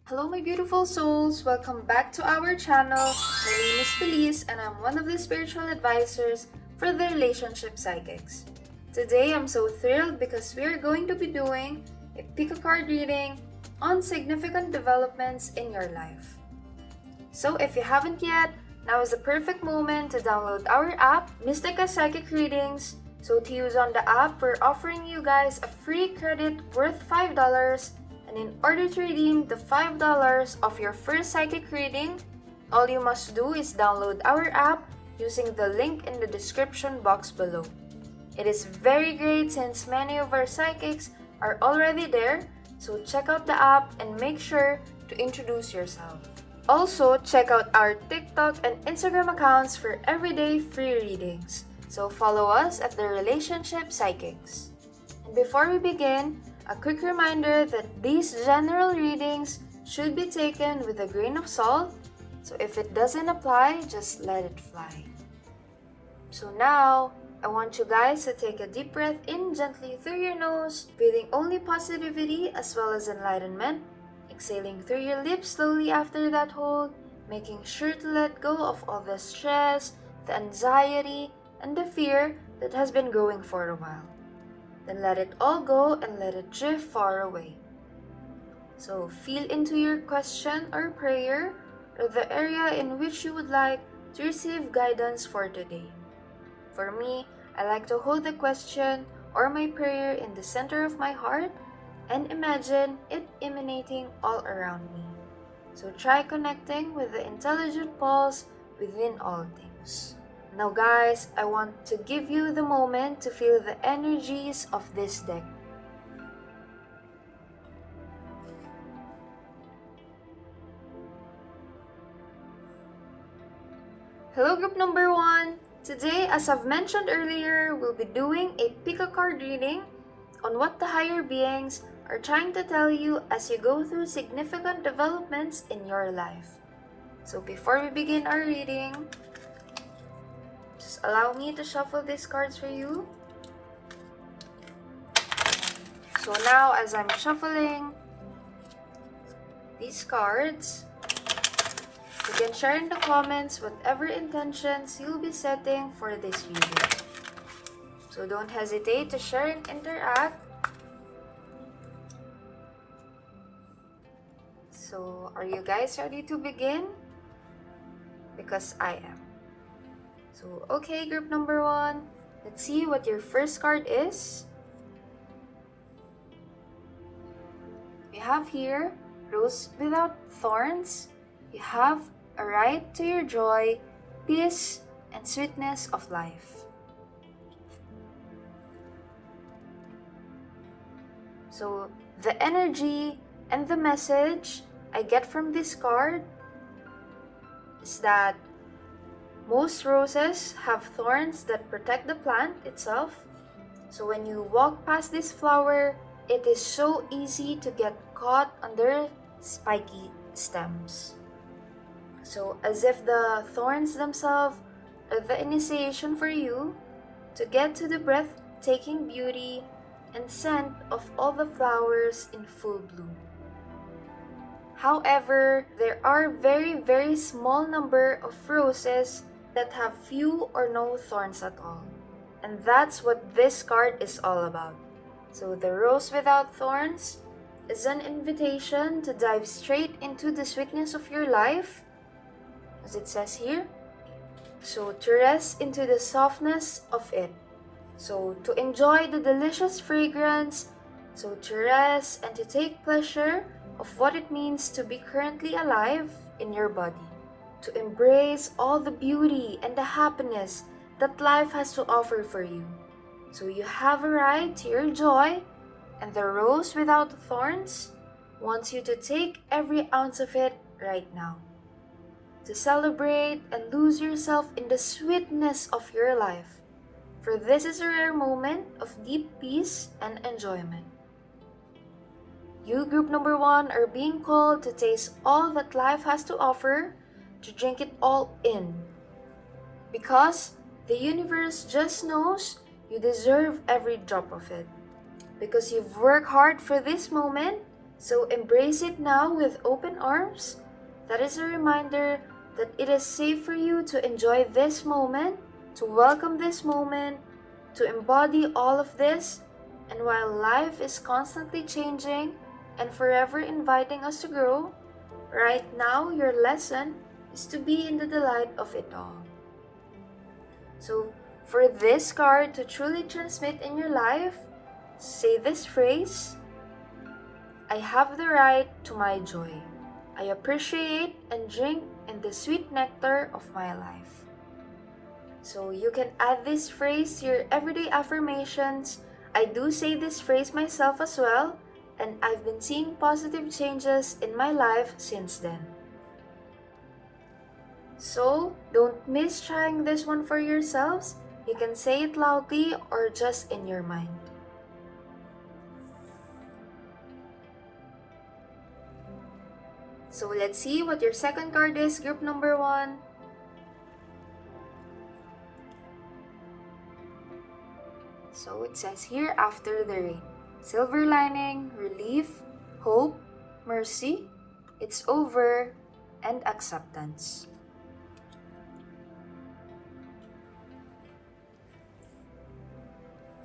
Hello, my beautiful souls. Welcome back to our channel. My name is Felice, and I'm one of the spiritual advisors for the Relationship Psychics. Today, I'm so thrilled because we are going to be doing a pick a card reading on significant developments in your life. So, if you haven't yet, now is the perfect moment to download our app, Mystica Psychic Readings. So, to use on the app, we're offering you guys a free credit worth $5. And in order to redeem the $5 of your first psychic reading, all you must do is download our app using the link in the description box below. It is very great since many of our psychics are already there, so check out the app and make sure to introduce yourself. Also, check out our TikTok and Instagram accounts for everyday free readings. So follow us at the Relationship Psychics. And before we begin, a quick reminder that these general readings should be taken with a grain of salt, so if it doesn't apply, just let it fly. So now, I want you guys to take a deep breath in gently through your nose, breathing only positivity as well as enlightenment, exhaling through your lips slowly after that hold, making sure to let go of all the stress, the anxiety, and the fear that has been growing for a while. Then let it all go and let it drift far away. So feel into your question or prayer or the area in which you would like to receive guidance for today. For me, I like to hold the question or my prayer in the center of my heart and imagine it emanating all around me. So try connecting with the intelligent pulse within all things. Now guys, I want to give you the moment to feel the energies of this deck. Hello group number 1! Today, as I've mentioned earlier, we'll be doing a pick a card reading on what the higher beings are trying to tell you as you go through significant developments in your life. So before we begin our reading, just allow me to shuffle these cards for you. So now, as I'm shuffling these cards, you can share in the comments whatever intentions you'll be setting for this reading. So don't hesitate to share and interact. So are you guys ready to begin? Because I am. So, okay, group number 1, let's see what your first card is. We have here, Rose Without Thorns. You have a right to your joy, peace, and sweetness of life. So, the energy and the message I get from this card is that most roses have thorns that protect the plant itself. So when you walk past this flower, it is so easy to get caught under spiky stems. So as if the thorns themselves are the initiation for you to get to the breathtaking beauty and scent of all the flowers in full bloom. However, there are very small number of roses that have few or no thorns at all. And that's what this card is all about. So the Rose Without Thorns is an invitation to dive straight into the sweetness of your life, as it says here. So to rest into the softness of it. So to enjoy the delicious fragrance. So to rest and to take pleasure of what it means to be currently alive in your body. To embrace all the beauty and the happiness that life has to offer for you. So you have a right to your joy, and the Rose Without Thorns wants you to take every ounce of it right now. To celebrate and lose yourself in the sweetness of your life. For this is a rare moment of deep peace and enjoyment. You, group number 1, are being called to taste all that life has to offer, to drink it all in. Because the universe just knows you deserve every drop of it. Because you've worked hard for this moment So embrace it now with open arms. That is a reminder that it is safe for you to enjoy this moment, to welcome this moment, to embody all of this. And while life is constantly changing and forever inviting us to grow, right now your lesson is to be in the delight of it all. So, for this card to truly transmit in your life, say this phrase: I have the right to my joy. I appreciate and drink in the sweet nectar of my life. So you can add this phrase to your everyday affirmations. I do say this phrase myself as well, and I've been seeing positive changes in my life since then. So don't miss trying this one for yourselves. You can say it loudly or just in your mind. So let's see what your second card is, group number 1. So it says here, after the rain: silver lining, relief, hope, mercy, it's over, and acceptance.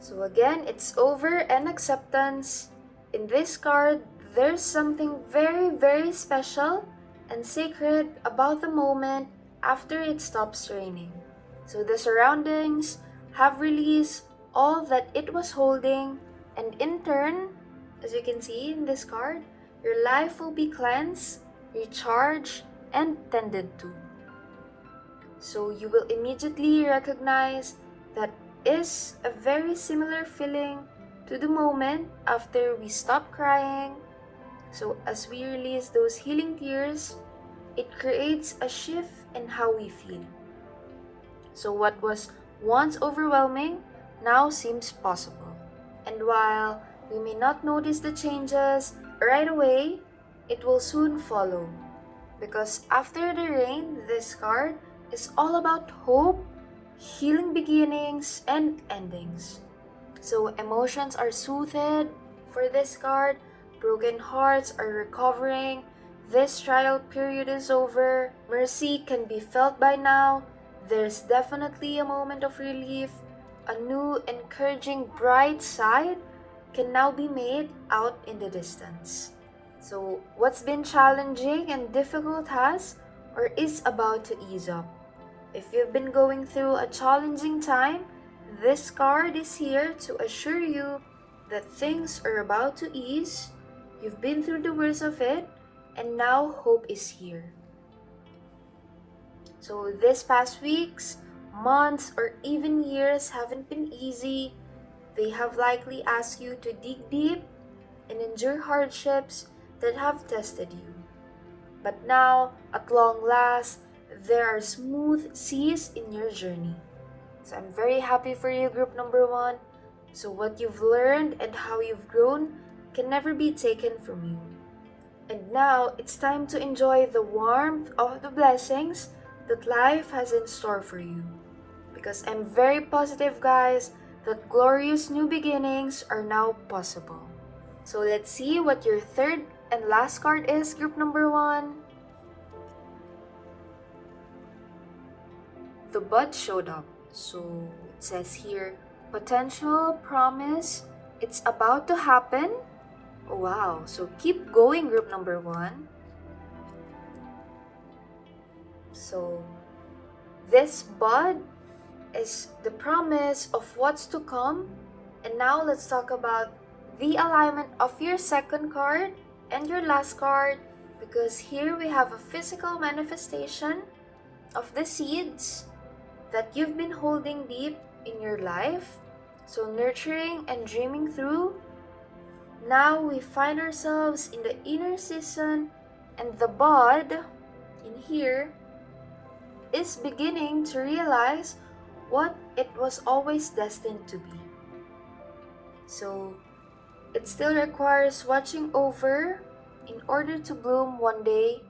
So again, it's over and acceptance. In this card, there's something very special and sacred about the moment after it stops raining. So the surroundings have released all that it was holding, and in turn, as you can see in this card, your life will be cleansed, recharged, and tended to. So you will immediately recognize that is a very similar feeling to the moment after we stop crying. So as we release those healing tears, it creates a shift in how we feel. So what was once overwhelming now seems possible. And while we may not notice the changes right away, it will soon follow. Because after the rain, this card is all about hope, healing beginnings, and endings. So emotions are soothed for this card, broken hearts are recovering, this trial period is over, mercy can be felt by now, there's definitely a moment of relief, a new encouraging bright side can now be made out in the distance. So what's been challenging and difficult has or is about to ease up. If you've been going through a challenging time, this card is here to assure you that things are about to ease, you've been through the worst of it, and now hope is here. So this past weeks, months, or even years haven't been easy. They have likely asked you to dig deep and endure hardships that have tested you. But now, at long last, there are smooth seas in your journey. So I'm very happy for you, group number 1. So what you've learned and how you've grown can never be taken from you. And now it's time to enjoy the warmth of the blessings that life has in store for you. Because I'm very positive, guys, that glorious new beginnings are now possible. So let's see what your third and last card is, group number 1. The bud showed up. So it says here, potential, promise, it's about to happen. Oh, wow. So keep going, group number 1. So this bud is the promise of what's to come. And now let's talk about the alignment of your second card and your last card, because here we have a physical manifestation of the seeds that you've been holding deep in your life, so nurturing and dreaming through. Now we find ourselves in the inner season, and the bud in here is beginning to realize what it was always destined to be. So it still requires watching over in order to bloom one day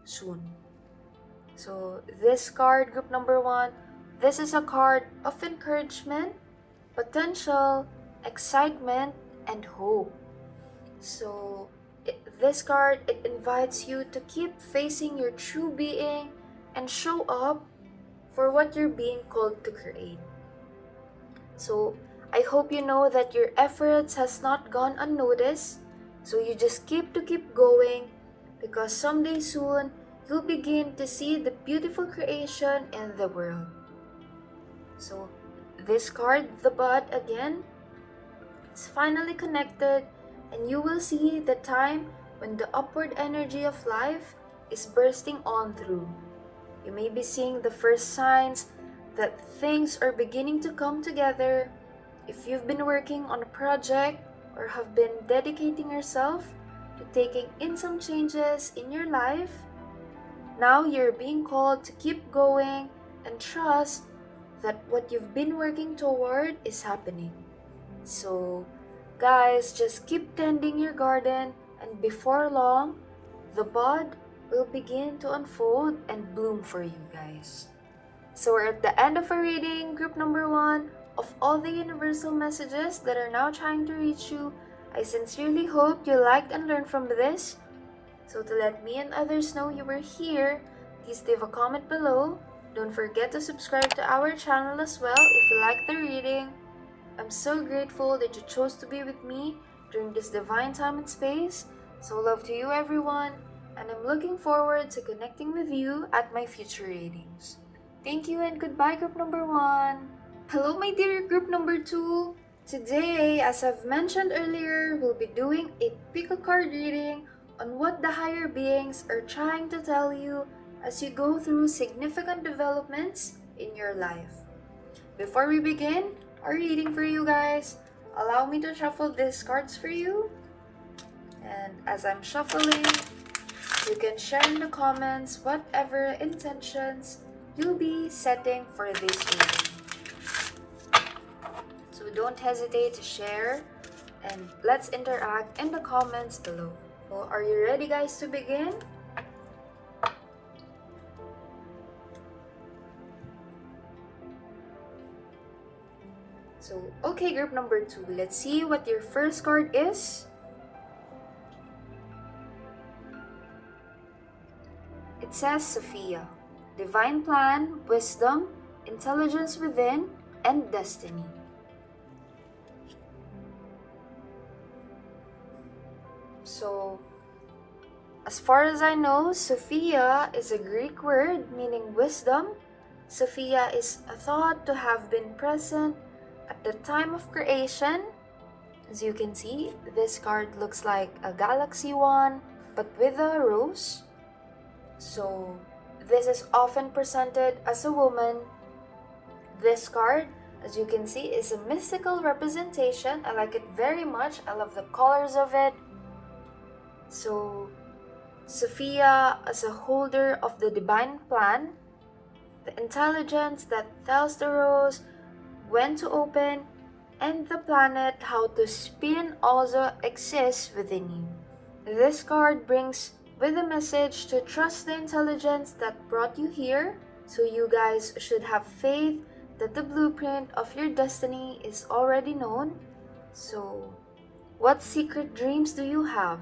soon. So this card, group number 1, this is a card of encouragement, potential, excitement, and hope. So this card, it invites you to keep facing your true being and show up for what you're being called to create. So I hope you know that your efforts has not gone unnoticed. So you just keep going, because someday soon you'll begin to see the beautiful creation in the world. So this card, the bud, again, is finally connected, and you will see the time when the upward energy of life is bursting on through. You may be seeing the first signs that things are beginning to come together. If you've been working on a project or have been dedicating yourself to taking in some changes in your life, now you're being called to keep going and trust that what you've been working toward is happening. So, guys, just keep tending your garden, and before long, the bud will begin to unfold and bloom for you guys. So we're at the end of our reading, group number 1, of all the universal messages that are now trying to reach you. I sincerely hope you liked and learned from this. So to let me and others know you were here, please leave a comment below. Don't forget to subscribe to our channel as well if you like the reading. I'm so grateful that you chose to be with me during this divine time and space. So love to you, everyone, and I'm looking forward to connecting with you at my future readings. Thank you and goodbye, group number 1. Hello, my dear group number 2. Today, as I've mentioned earlier, we'll be doing a pick a card reading on what the higher beings are trying to tell you as you go through significant developments in your life. Before we begin our reading for you guys, allow me to shuffle these cards for you. And as I'm shuffling, you can share in the comments whatever intentions you'll be setting for this reading. So don't hesitate to share, and let's interact in the comments below. Well, are you ready, guys, to begin? So, okay, group number 2, let's see what your first card is. It says Sophia, divine plan, wisdom, intelligence within, and destiny. So, as far as I know, Sophia is a Greek word meaning wisdom. Sophia is thought to have been present at the time of creation. As you can see, this card looks like a galaxy one, but with a rose. So, this is often presented as a woman. This card, as you can see, is a mystical representation. I like it very much. I love the colors of it. So, Sophia as a holder of the divine plan, the intelligence that tells the rose when to open, and the planet how to spin also exists within you. This card brings with a message to trust the intelligence that brought you here, so you guys should have faith that the blueprint of your destiny is already known. So, what secret dreams do you have?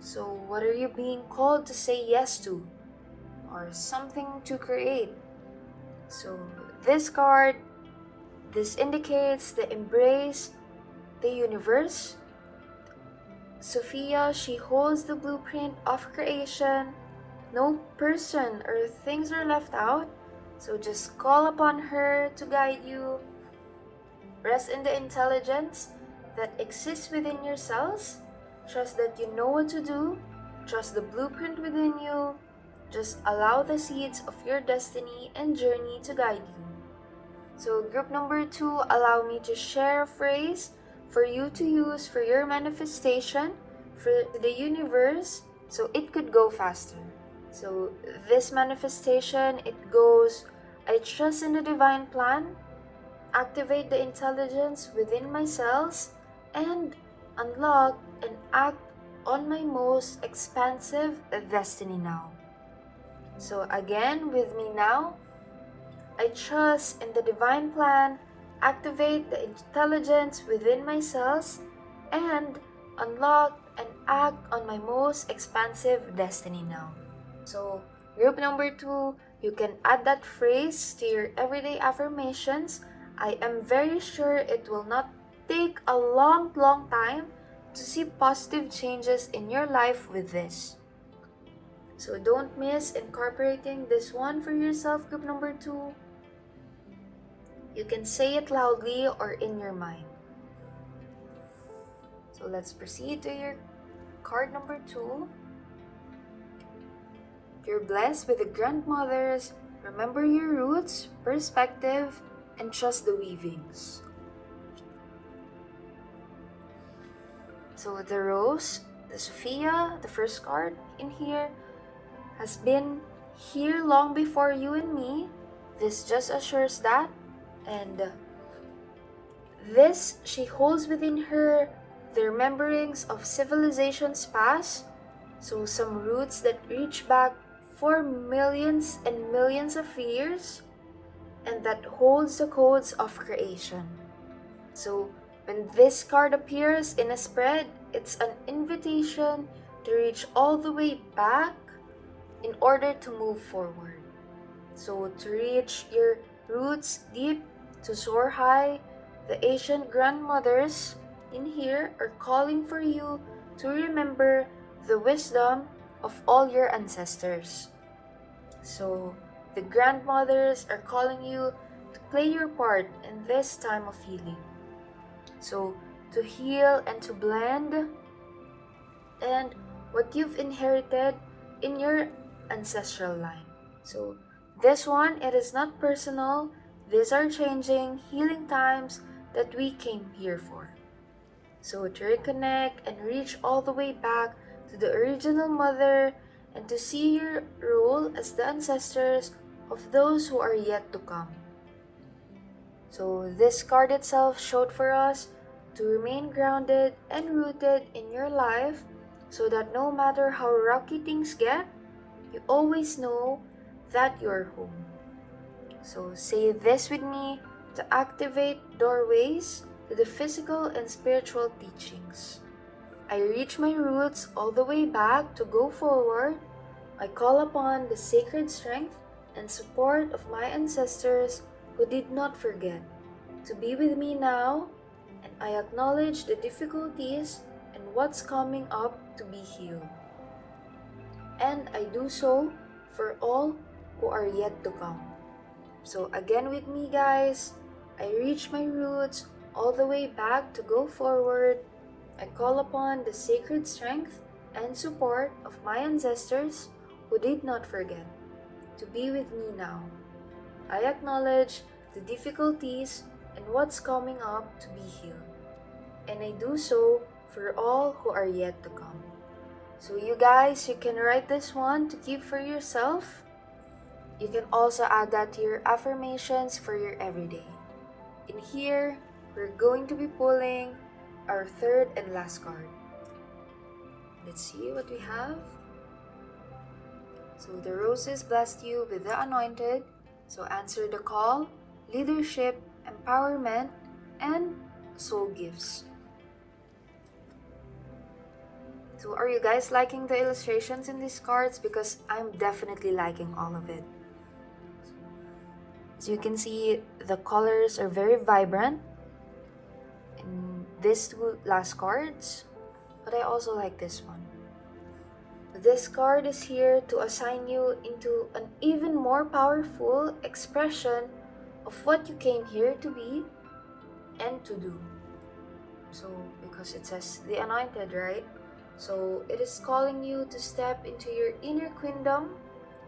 So, what are you being called to say yes to? Or something to create? So, this card, this indicates the embrace, the universe. Sophia, she holds the blueprint of creation. No person or things are left out. So just call upon her to guide you. Rest in the intelligence that exists within yourselves. Trust that you know what to do. Trust the blueprint within you. Just allow the seeds of your destiny and journey to guide you. So group number 2, allow me to share a phrase for you to use for your manifestation for the universe so it could go faster. So this manifestation, it goes, I trust in the divine plan, activate the intelligence within my cells, and unlock and act on my most expansive destiny now. So again, with me now, I trust in the divine plan, activate the intelligence within my cells, and unlock and act on my most expansive destiny now. So, group number 2, you can add that phrase to your everyday affirmations. I am very sure it will not take a long, long time to see positive changes in your life with this. So, don't miss incorporating this one for yourself, group number 2. You can say it loudly or in your mind. So, let's proceed to your card number 2. You're blessed with the grandmothers. Remember your roots, perspective, and trust the weavings. So the rose, the Sophia, the first card in here, has been here long before you and me. This just assures that. And this, she holds within her the rememberings of civilizations past. So some roots that reach back for millions and millions of years, and that holds the codes of creation. So when this card appears in a spread, it's an invitation to reach all the way back in order to move forward. So to reach your roots deep, to soar high, the ancient grandmothers in here are calling for you to remember the wisdom of all your ancestors. So the grandmothers are calling you to play your part in this time of healing. So to heal and to blend and what you've inherited in your ancestral line. So this one, it is not personal. These are changing, healing times that we came here for. So to reconnect and reach all the way back to the original mother and to see your role as the ancestors of those who are yet to come. So this card itself showed for us to remain grounded and rooted in your life so that no matter how rocky things get, you always know that you're home. So say this with me to activate doorways to the physical and spiritual teachings. I reach my roots all the way back to go forward. I call upon the sacred strength and support of my ancestors who did not forget to be with me now, and I acknowledge the difficulties and what's coming up to be healed. And I do so for all who are yet to come. So again with me, guys, I reach my roots all the way back to go forward. I call upon the sacred strength and support of my ancestors who did not forget to be with me now. I acknowledge the difficulties and what's coming up to be healed. And I do so for all who are yet to come. So you guys, you can write this one to keep for yourself. You can also add that to your affirmations for your everyday. In here, we're going to be pulling our third and last card. Let's see what we have. So the roses blessed you with the anointed. So answer the call, leadership, empowerment, and soul gifts. So are you guys liking the illustrations in these cards? Because I'm definitely liking all of it. As you can see, the colors are very vibrant in these two last cards, but I also like this one. This card is here to assign you into an even more powerful expression of what you came here to be and to do. So, because it says the anointed, right? So, it is calling you to step into your inner queendom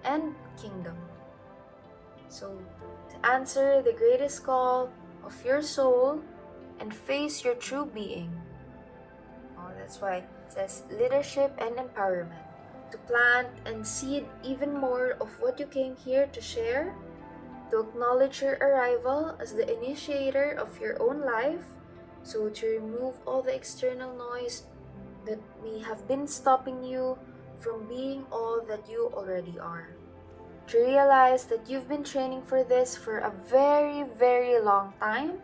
and kingdom. So, to answer the greatest call of your soul and face your true being. Oh, that's why it says leadership and empowerment. To plant and seed even more of what you came here to share, to acknowledge your arrival as the initiator of your own life, so to remove all the external noise that may have been stopping you from being all that you already are. To realize that you've been training for this for a very, very long time,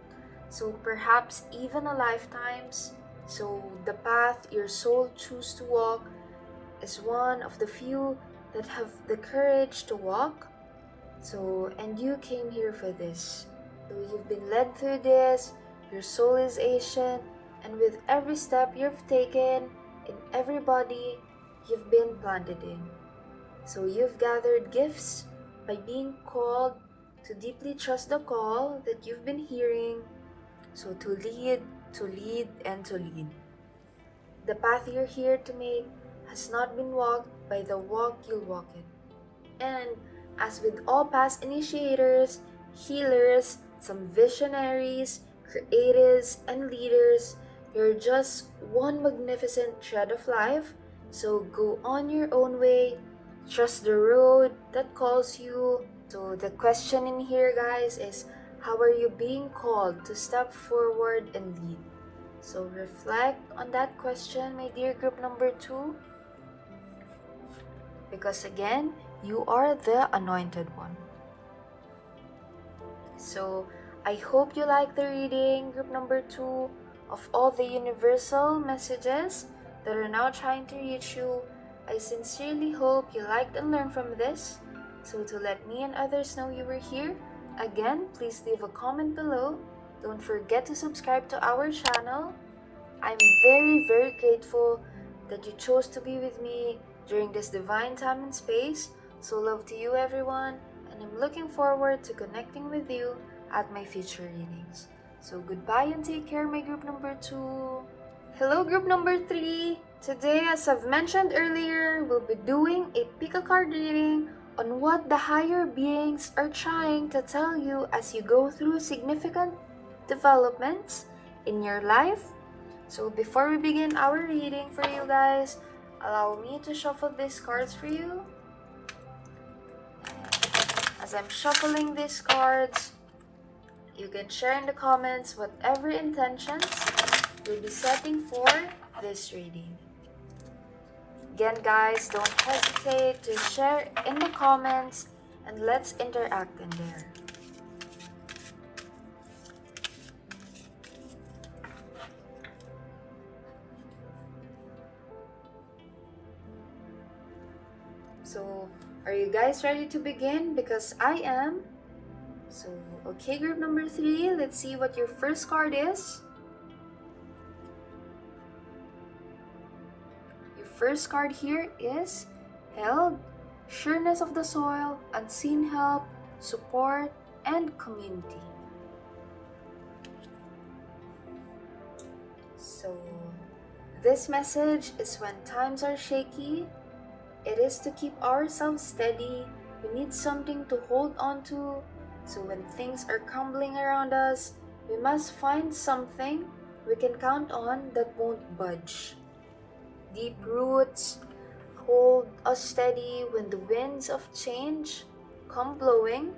so perhaps even a lifetimes, So the path your soul chooses to walk is one of the few that have the courage to walk. So, and you came here for this. So you've been led through this, your soul is Asian, and with every step you've taken, in every body, you've been planted in. So you've gathered gifts by being called to deeply trust the call that you've been hearing. So to lead, and to lead. The path you're here to make has not been walked by the walk you'll walk it. And as with all past initiators, healers, some visionaries, creatives, and leaders, you're just one magnificent thread of life. So go on your own way, trust the road that calls you. So the question in here, guys, is how are you being called to step forward and lead? So reflect on that question, my dear group number 2. Because again, you are the anointed one. So I hope you like the reading, group number 2, of all the universal messages that are now trying to reach you. I sincerely hope you liked and learned from this. So to let me and others know you were here, again, please leave a comment below. Don't forget to subscribe to our channel. I'm very, very grateful that you chose to be with me during this divine time and space. So love to you, everyone, and I'm looking forward to connecting with you at my future readings. So goodbye and take care, my group number 2. Hello, group number 3. Today, as I've mentioned earlier, we'll be doing a pick a card reading on what the higher beings are trying to tell you as you go through significant developments in your life. So before we begin our reading for you guys, allow me to shuffle these cards for you. As I'm shuffling these cards, you can share in the comments whatever intentions you'll be setting for this reading. Again, guys, don't hesitate to share in the comments and let's interact in there. So, are you guys ready to begin? Because I am. So, okay, group number 3, let's see what your first card is. Your first card here is Held, Sureness of the Soil, Unseen Help, Support, and Community. So, this message is when times are shaky, it is to keep ourselves steady. We need something to hold on to. So when things are crumbling around us, we must find something we can count on that won't budge. Deep roots hold us steady when the winds of change come blowing.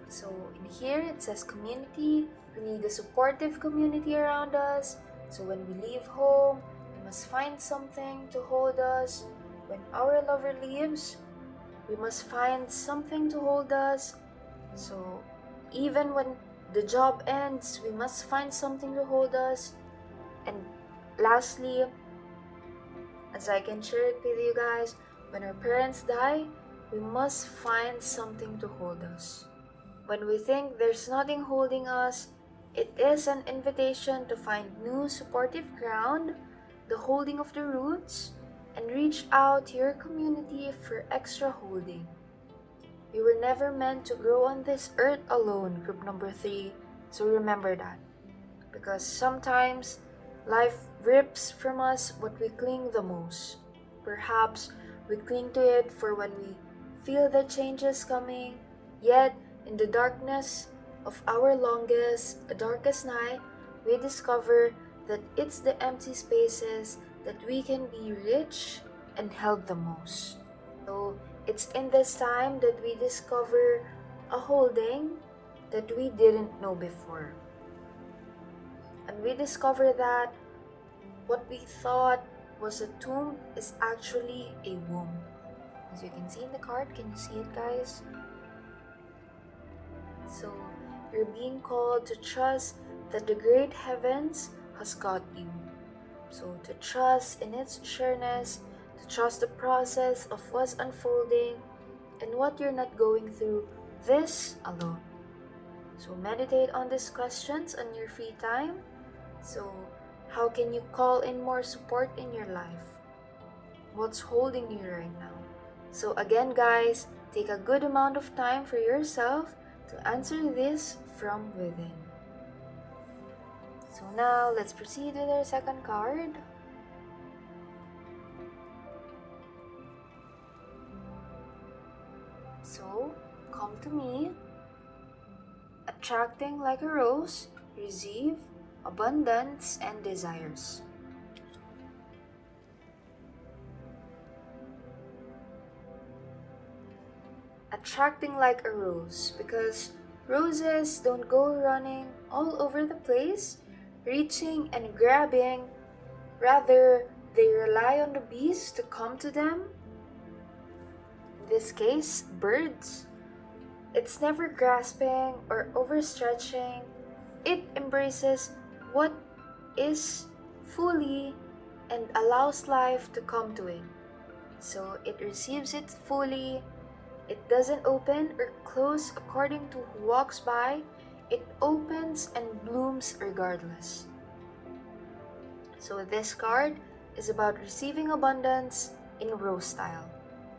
So in here it says community. We need a supportive community around us. So when we leave home, we must find something to hold us. When our lover leaves, we must find something to hold us. So even when the job ends, we must find something to hold us. And lastly, as I can share it with you guys, when our parents die, we must find something to hold us. When we think there's nothing holding us, it is an invitation to find new supportive ground, the holding of the roots, and reach out to your community for extra holding. We were never meant to grow on this earth alone, group number 3, so remember that. Because sometimes life rips from us what we cling the most. Perhaps we cling to it for when we feel the changes coming, yet in the darkness of our darkest night, we discover that it's the empty spaces that we can be rich and held the most. So it's in this time that we discover a holding that we didn't know before. And we discover that what we thought was a tomb is actually a womb. As you can see in the card, can you see it, guys? So you're being called to trust that the great heavens has got you. So to trust in its sureness, to trust the process of what's unfolding and what you're not going through this alone. So meditate on these questions on your free time. So how can you call in more support in your life? What's holding you right now? So again guys, take a good amount of time for yourself to answer this from within. So now let's proceed with our second card. So come to me, attracting like a rose, receive abundance and desires. Attracting like a rose, because roses don't go running all over the place, reaching and grabbing. Rather, they rely on the bees to come to them. In this case, birds. It's never grasping or overstretching. It embraces what is fully and allows life to come to it. So it receives it fully. It doesn't open or close according to who walks by. It opens and blooms regardless. So this card is about receiving abundance in rose style.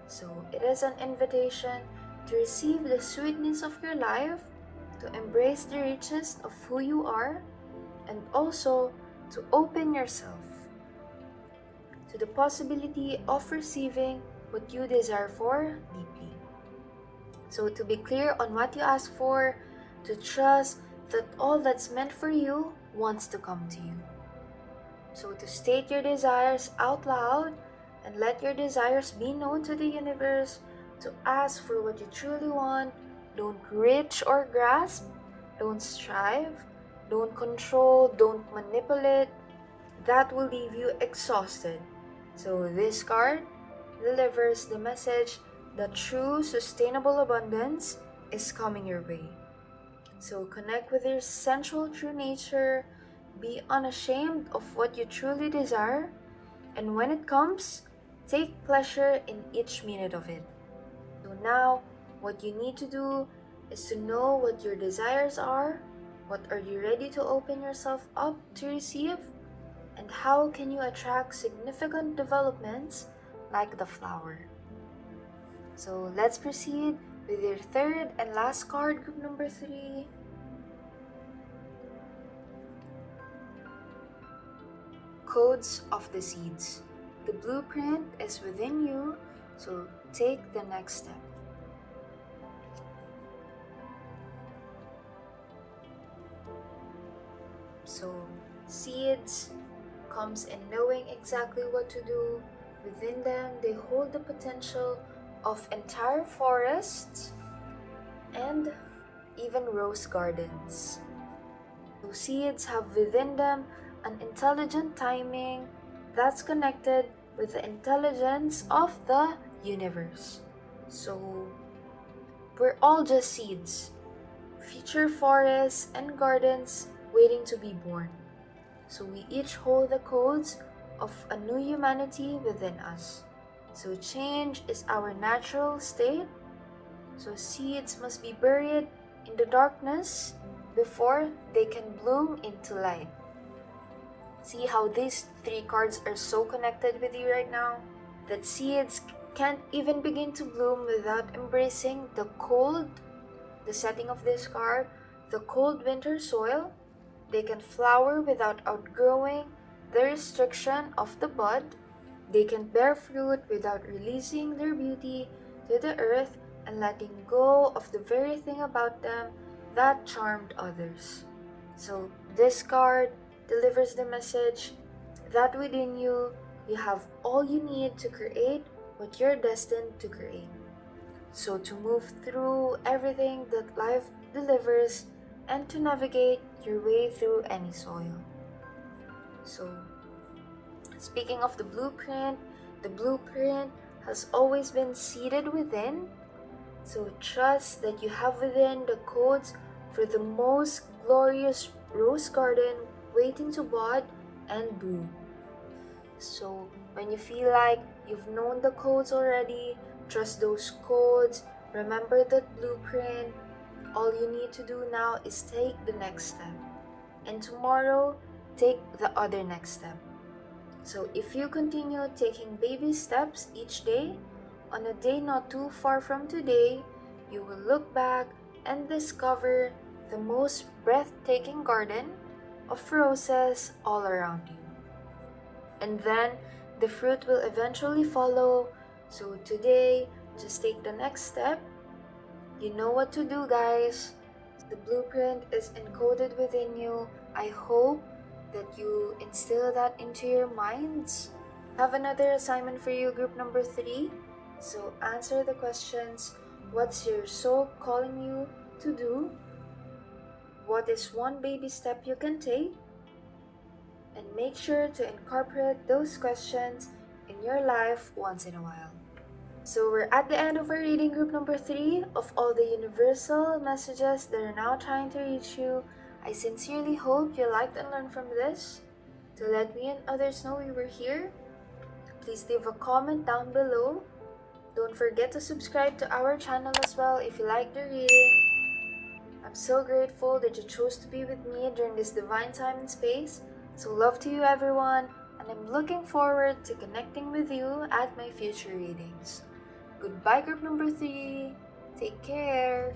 So it is an invitation to receive the sweetness of your life, to embrace the richness of who you are, and also to open yourself to the possibility of receiving what you desire for deeply. So to be clear on what you ask for, to trust that all that's meant for you wants to come to you. So to state your desires out loud and let your desires be known to the universe, to ask for what you truly want. Don't reach or grasp, don't strive, don't control, don't manipulate. That will leave you exhausted. So this card delivers the message that true sustainable abundance is coming your way. So connect with your sensual true nature, be unashamed of what you truly desire, and when it comes, take pleasure in each minute of it. So now, what you need to do is to know what your desires are, what are you ready to open yourself up to receive, and how can you attract significant developments like the flower. So let's proceed with your third and last card, group number 3. Codes of the seeds. The blueprint is within you, so take the next step. So seeds comes in knowing exactly what to do. Within them, they hold the potential of entire forests and even rose gardens. So seeds have within them an intelligent timing that's connected with the intelligence of the universe. So we're all just seeds, future forests and gardens waiting to be born. So we each hold the codes of a new humanity within us. So change is our natural state. So seeds must be buried in the darkness before they can bloom into light. See how these 3 cards are so connected with you right now? That seeds can't even begin to bloom without embracing the cold, the setting of this card, the cold winter soil. They can flower without outgrowing the restriction of the bud. They can bear fruit without releasing their beauty to the earth and letting go of the very thing about them that charmed others. So this card delivers the message that within you, you have all you need to create what you're destined to create. So to move through everything that life delivers and to navigate your way through any soil. So speaking of the blueprint has always been seated within. So trust that you have within the codes for the most glorious rose garden waiting to bud and bloom. So when you feel like you've known the codes already, trust those codes, remember that blueprint. All you need to do now is take the next step. And tomorrow, take the other next step. So if you continue taking baby steps each day, on a day not too far from today, you will look back and discover the most breathtaking garden of roses all around you. And then the fruit will eventually follow. So today, just take the next step. You know what to do, guys. The blueprint is encoded within you. I hope that you instill that into your minds. Have another assignment for you, group number 3. So answer the questions. What's your soul calling you to do? What is one baby step you can take? And make sure to incorporate those questions in your life once in a while. So we're at the end of our reading group number 3 of all the universal messages that are now trying to reach you. I sincerely hope you liked and learned from this. To let me and others know we were here, please leave a comment down below. Don't forget to subscribe to our channel as well if you like the reading. I'm so grateful that you chose to be with me during this divine time and space. So love to you everyone, and I'm looking forward to connecting with you at my future readings. Goodbye, group number 3. Take care.